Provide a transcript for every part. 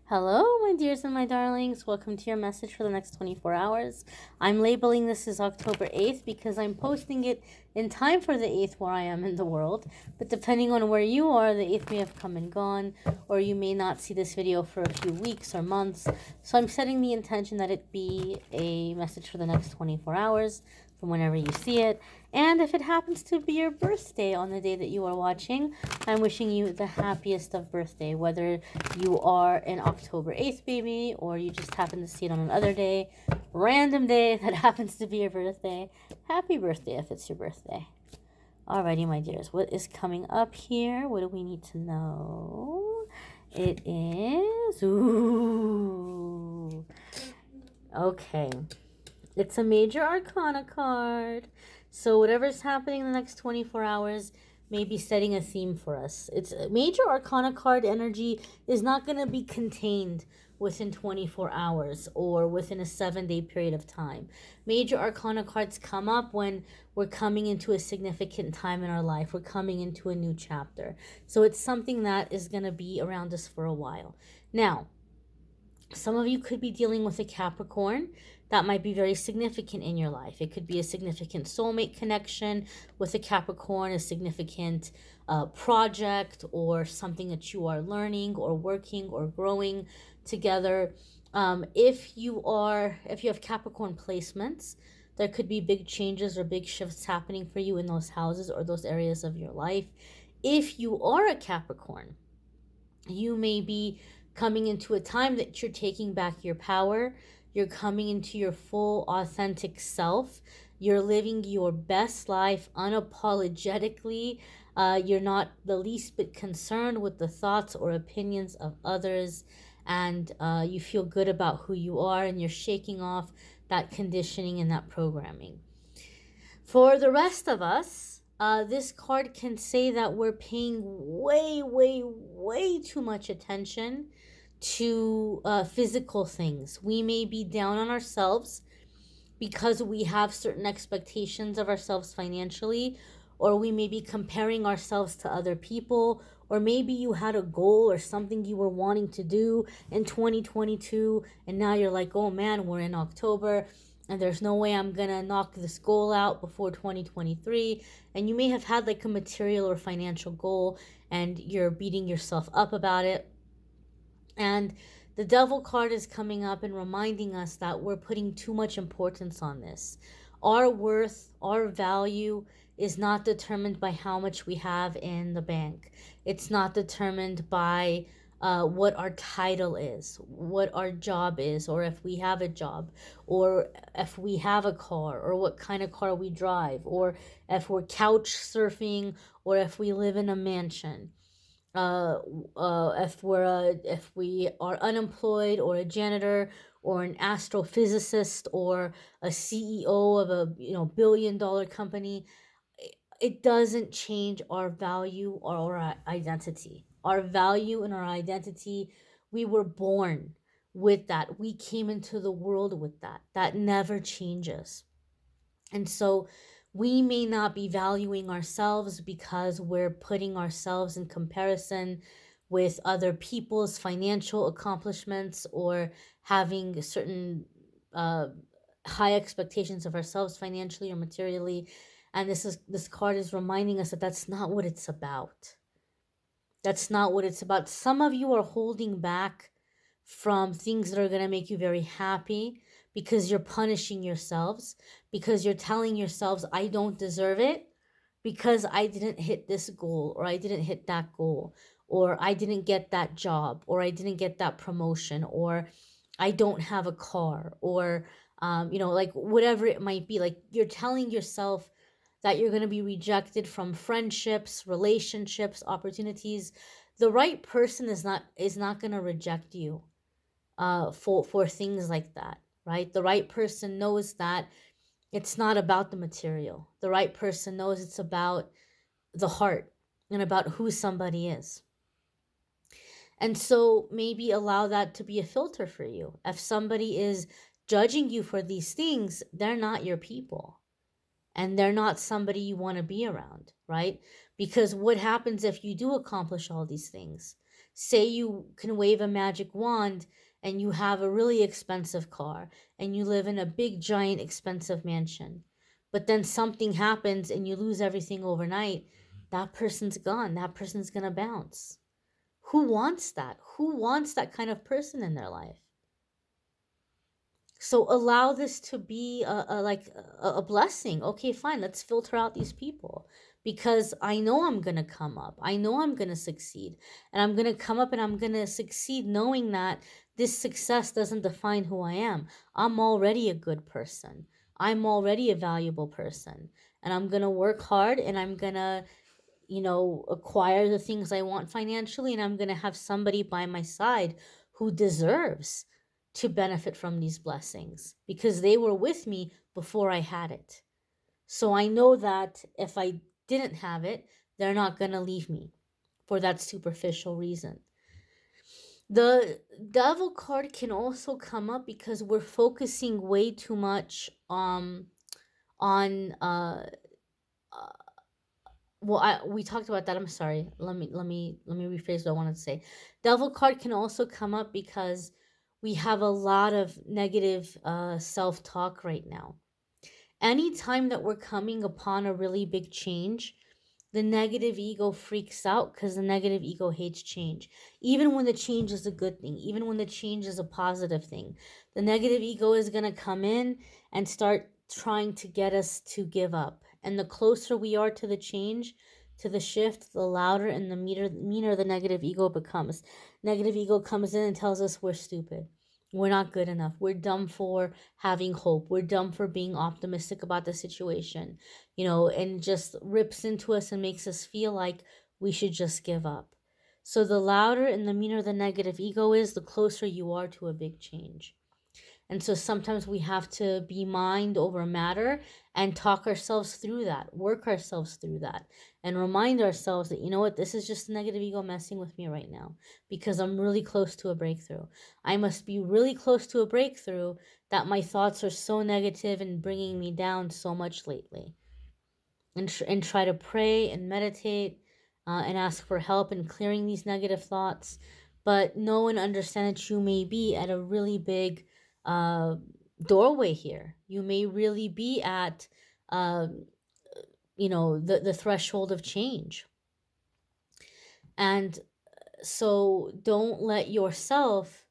Hello, my dears and my darlings. Welcome to your message for the next 24 hours. I'm labeling this as October 8th because I'm posting it in time for the 8th where I am in the world. But depending on where you are, the 8th may have come and gone, or you may not see this video for a few weeks or months. So I'm setting the intention that it be a message for the next 24 hours from whenever you see it. And if it happens to be your birthday on the day that you are watching, I'm wishing you the happiest of birthday, whether you are an October 8th baby or you just happen to see it on another day, random day that happens to be your birthday. Happy birthday if it's your birthday. Alrighty, my dears, what is coming up here? What do we need to know? It is... Ooh. Okay. It's a major arcana card. So whatever's happening in the next 24 hours may be setting a theme for us. It's a major arcana card energy is not going to be contained within 24 hours or within a 7-day period of time. Major arcana cards come up when we're coming into a significant time in our life. We're coming into a new chapter. So it's something that is going to be around us for a while. Now, some of you could be dealing with a Capricorn that might be very significant in your life. It could be a significant soulmate connection with a Capricorn, a significant project, or something that you are learning or working or growing together. If you have Capricorn placements, there could be big changes or big shifts happening for you in those houses or those areas of your life. If you are a Capricorn, you may be coming into a time that you're taking back your power. You're coming into your full authentic self. You're living your best life unapologetically. You're not the least bit concerned with the thoughts or opinions of others. And you feel good about who you are, and you're shaking off that conditioning and that programming. For the rest of us, this card can say that we're paying way too much attention to physical things. We may be down on ourselves because we have certain expectations of ourselves financially, or we may be comparing ourselves to other people, or maybe you had a goal or something you were wanting to do in 2022, and now you're like, oh man, we're in October, and there's no way I'm gonna knock this goal out before 2023. And you may have had like a material or financial goal, and you're beating yourself up about it. And the devil card is coming up and reminding us that we're putting too much importance on this. Our worth, our value is not determined by how much we have in the bank. It's not determined by what our title is, what our job is, or if we have a job, or if we have a car, or what kind of car we drive, or if we're couch surfing, or if we live in a mansion. If we are unemployed, or a janitor, or an astrophysicist, or a CEO of a billion-dollar company, it doesn't change our value or our identity. Our value and our identity, we were born with that. We came into the world with that. That never changes. And so we may not be valuing ourselves because we're putting ourselves in comparison with other people's financial accomplishments, or having certain high expectations of ourselves financially or materially. And this card is reminding us that that's not what it's about. That's not what it's about. Some of you are holding back from things that are going to make you very happy because you're punishing yourselves, because you're telling yourselves, I don't deserve it because I didn't hit this goal, or I didn't hit that goal, or I didn't get that job, or I didn't get that promotion, or I don't have a car, or like whatever it might be. Like, you're telling yourself that you're going to be rejected from friendships, relationships, opportunities. The right person is not going to reject you for things like that, right? The right person knows that it's not about the material. The right person knows it's about the heart and about who somebody is. And so maybe allow that to be a filter for you. If somebody is judging you for these things, they're not your people. And they're not somebody you want to be around, right? Because what happens if you do accomplish all these things? Say you can wave a magic wand and you have a really expensive car and you live in a big, giant, expensive mansion. But then something happens and you lose everything overnight. That person's gone. That person's going to bounce. Who wants that? Who wants that kind of person in their life? So allow this to be a blessing. Okay, fine. Let's filter out these people because I know I'm going to come up. I know I'm going to succeed. And I'm going to come up and I'm going to succeed knowing that this success doesn't define who I am. I'm already a good person. I'm already a valuable person. And I'm going to work hard and I'm going to acquire the things I want financially, and I'm going to have somebody by my side who deserves to benefit from these blessings because they were with me before I had it. So I know that if I didn't have it, they're not going to leave me for that superficial reason. The devil card can also come up because we're focusing way too much on we talked about that. I'm sorry. Let me rephrase what I wanted to say. Devil card can also come up because we have a lot of negative self-talk right now. Anytime that we're coming upon a really big change, the negative ego freaks out because the negative ego hates change. Even when the change is a good thing, even when the change is a positive thing, the negative ego is going to come in and start trying to get us to give up. And the closer we are to the change, to the shift, the louder and the meaner the negative ego becomes. Negative ego comes in and tells us we're stupid. We're not good enough. We're dumb for having hope. We're dumb for being optimistic about the situation, and just rips into us and makes us feel like we should just give up. So the louder and the meaner the negative ego is, the closer you are to a big change. And so sometimes we have to be mind over matter and talk ourselves through that, work ourselves through that, and remind ourselves that, you know what, this is just the negative ego messing with me right now because I'm really close to a breakthrough. I must be really close to a breakthrough that my thoughts are so negative and bringing me down so much lately. And try to pray and meditate and ask for help in clearing these negative thoughts. But know and understand that you may be at a really big doorway here. You may really be at, the threshold of change. And so don't let yourself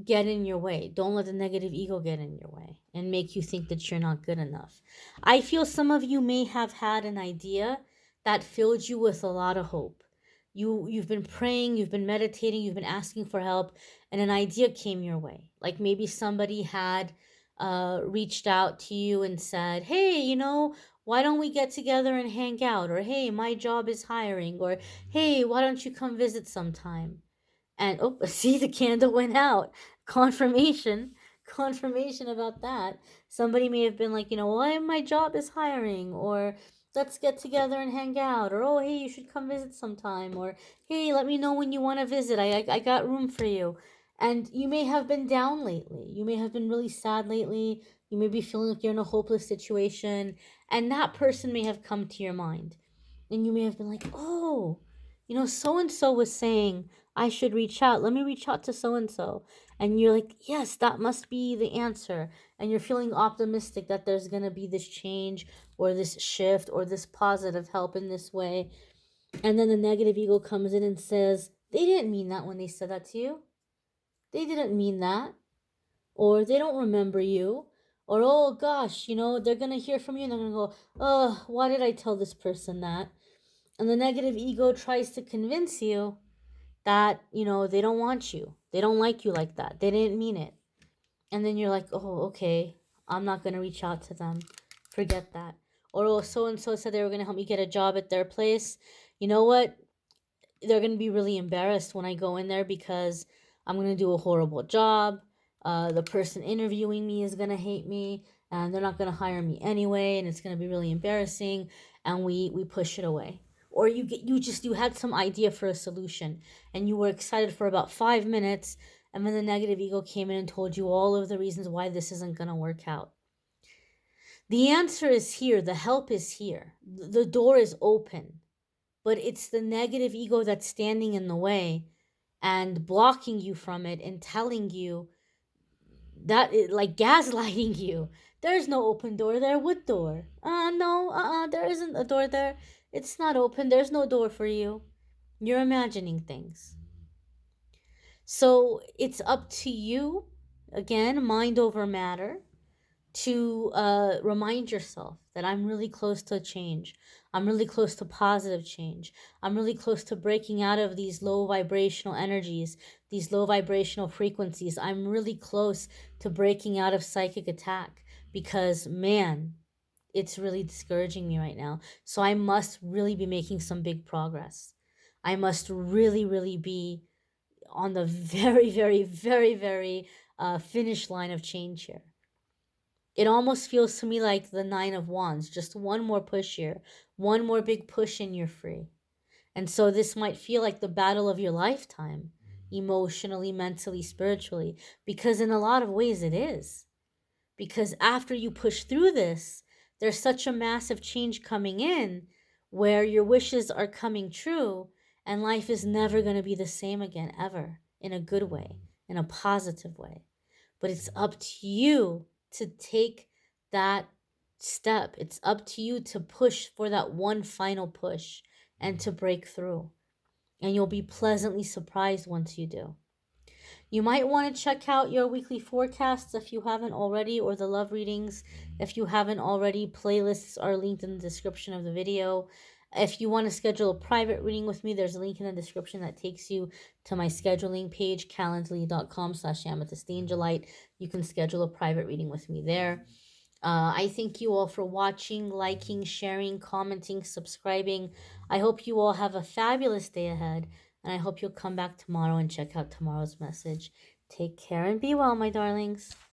get in your way. Don't let the negative ego get in your way and make you think that you're not good enough. I feel some of you may have had an idea that filled you with a lot of hope. You've been praying, you've been meditating, you've been asking for help, and an idea came your way. Like maybe somebody had reached out to you and said, hey, why don't we get together and hang out? Or hey, my job is hiring. Or hey, why don't you come visit sometime? And oh, see, the candle went out. Confirmation about that. Somebody may have been like, well, my job is hiring, or let's get together and hang out, or oh, hey, you should come visit sometime, or hey, let me know when you want to visit. I got room for you. And you may have been down lately. You may have been really sad lately. You may be feeling like you're in a hopeless situation, and that person may have come to your mind. And you may have been like, oh, so and so was saying I should reach out. Let me reach out to so and so. And you're like, yes, that must be the answer. And you're feeling optimistic that there's going to be this change or this shift or this positive help in this way. And then the negative ego comes in and says, they didn't mean that when they said that to you. They didn't mean that. Or they don't remember you. Or, oh gosh, they're going to hear from you and they're going to go, oh, why did I tell this person that? And the negative ego tries to convince you that, they don't want you. They don't like you like that. They didn't mean it. And then you're like, oh, okay, I'm not going to reach out to them. Forget that. Or, oh, so-and-so said they were going to help me get a job at their place. You know what? They're going to be really embarrassed when I go in there because I'm going to do a horrible job. The person interviewing me is going to hate me and they're not going to hire me anyway. And it's going to be really embarrassing. And we push it away. Or you had some idea for a solution and you were excited for about 5 minutes, and then the negative ego came in and told you all of the reasons why this isn't going to work out. The answer is here. The help is here. The door is open, but it's the negative ego that's standing in the way and blocking you from it and telling you that like gaslighting you. There's no open door there. What door? No, there isn't a door there. It's not open. There's no door for you. You're imagining things. So it's up to you, again, mind over matter, to remind yourself that I'm really close to change. I'm really close to positive change. I'm really close to breaking out of these low vibrational energies, these low vibrational frequencies. I'm really close to breaking out of psychic attack because, man, it's really discouraging me right now. So I must really be making some big progress. I must really, really be on the very, very, very, very finish line of change here. It almost feels to me like the Nine of Wands. Just one more push here, one more big push, and you're free. And so this might feel like the battle of your lifetime, emotionally, mentally, spiritually, because in a lot of ways it is. Because after you push through this, there's such a massive change coming in where your wishes are coming true and life is never going to be the same again, ever, in a good way, in a positive way. But it's up to you to take that step. It's up to you to push for that one final push and to break through. And you'll be pleasantly surprised once you do. You might want to check out your weekly forecasts if you haven't already, or the love readings if you haven't already. Playlists are linked in the description of the video. If you want to schedule a private reading with me, there's a link in the description that takes you to my scheduling page, calendly.com/amethystangelite. You can schedule a private reading with me there. I thank you all for watching, liking, sharing, commenting, subscribing. I hope you all have a fabulous day ahead, and I hope you'll come back tomorrow and check out tomorrow's message. Take care and be well, my darlings.